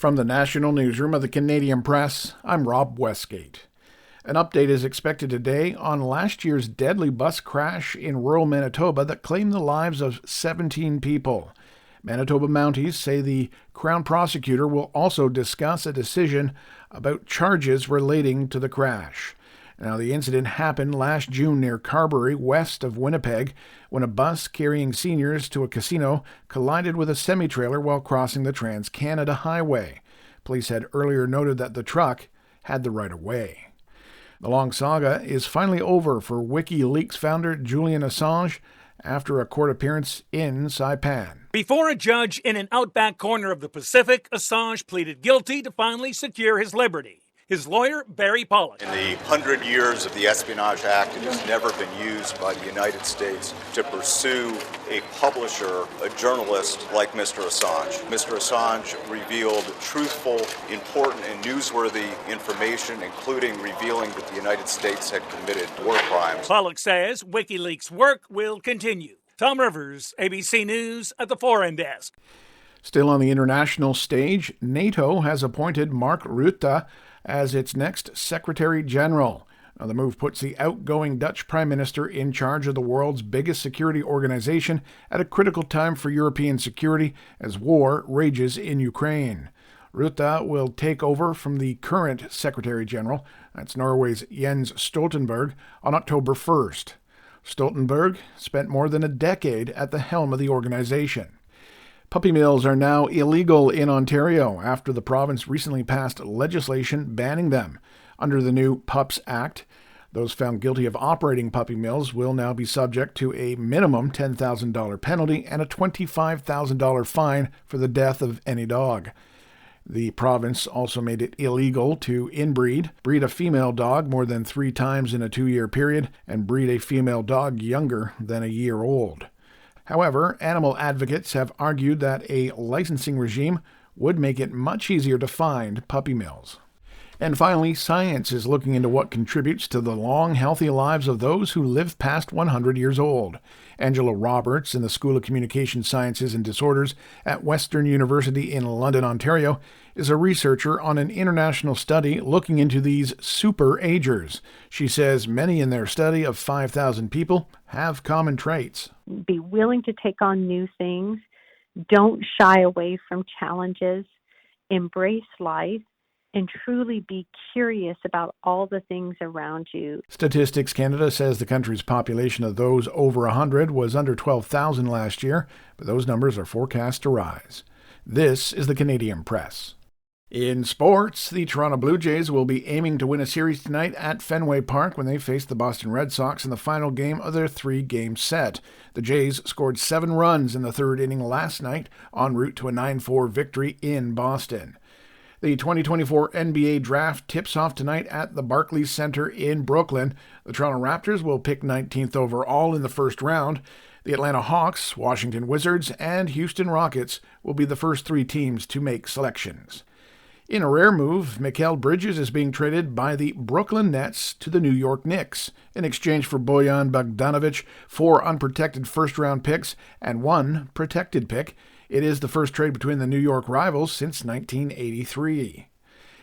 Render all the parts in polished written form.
From the National Newsroom of the Canadian Press, I'm Rob Westgate. An update is expected today on last year's deadly bus crash in rural Manitoba that claimed the lives of 17 people. Manitoba Mounties say the Crown Prosecutor will also discuss a decision about charges relating to the crash. Now, the incident happened last June near Carberry, west of Winnipeg, when a bus carrying seniors to a casino collided with a semi-trailer while crossing the Trans-Canada Highway. Police had earlier noted that the truck had the right-of-way. The long saga is finally over for WikiLeaks founder Julian Assange after a court appearance in Saipan. Before a judge in an outback corner of the Pacific, Assange pleaded guilty to finally secure his liberty. His lawyer, Barry Pollock. In the 100 years of the Espionage Act, it has never been used by the United States to pursue a publisher, a journalist like Mr. Assange. Mr. Assange revealed truthful, important, and newsworthy information, including revealing that the United States had committed war crimes. Pollock says WikiLeaks' work will continue. Tom Rivers, ABC News at the Foreign Desk. Still on the international stage, NATO has appointed Mark Rutte as its next Secretary General. Now, the move puts the outgoing Dutch Prime Minister in charge of the world's biggest security organization at a critical time for European security as war rages in Ukraine. Rutte will take over from the current Secretary General, that's Norway's Jens Stoltenberg, on October 1st. Stoltenberg spent more than a decade at the helm of the organization. Puppy mills are now illegal in Ontario after the province recently passed legislation banning them. Under the new PUPS Act, those found guilty of operating puppy mills will now be subject to a minimum $10,000 penalty and a $25,000 fine for the death of any dog. The province also made it illegal to breed a female dog more than 3 times in a 2-year period, and breed a female dog younger than a year old. However, animal advocates have argued that a licensing regime would make it much easier to find puppy mills. And finally, science is looking into what contributes to the long, healthy lives of those who live past 100 years old. Angela Roberts in the School of Communication Sciences and Disorders at Western University in London, Ontario, is a researcher on an international study looking into these super-agers. She says many in their study of 5,000 people have common traits. Be willing to take on new things. Don't shy away from challenges. Embrace life. And truly be curious about all the things around you. Statistics Canada says the country's population of those over 100 was under 12,000 last year, but those numbers are forecast to rise. This is the Canadian Press. In sports, the Toronto Blue Jays will be aiming to win a series tonight at Fenway Park when they face the Boston Red Sox in the final game of their 3-game set. The Jays scored 7 runs in the third inning last night en route to a 9-4 victory in Boston. The 2024 NBA Draft tips off tonight at the Barclays Center in Brooklyn. The Toronto Raptors will pick 19th overall in the first round. The Atlanta Hawks, Washington Wizards, and Houston Rockets will be the first 3 teams to make selections. In a rare move, Mikal Bridges is being traded by the Brooklyn Nets to the New York Knicks in exchange for Bojan Bogdanovic, 4 unprotected first-round picks, and 1 protected pick. It is the first trade between the New York rivals since 1983.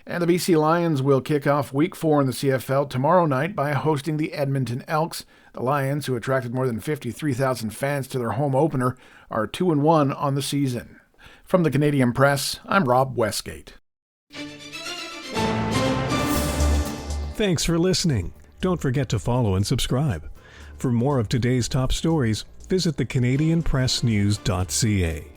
And the BC Lions will kick off Week 4 in the CFL tomorrow night by hosting the Edmonton Elks. The Lions, who attracted more than 53,000 fans to their home opener, are 2-1 on the season. From the Canadian Press, I'm Rob Westgate. Thanks for listening. Don't forget to follow and subscribe. For more of today's top stories, visit thecanadianpressnews.ca.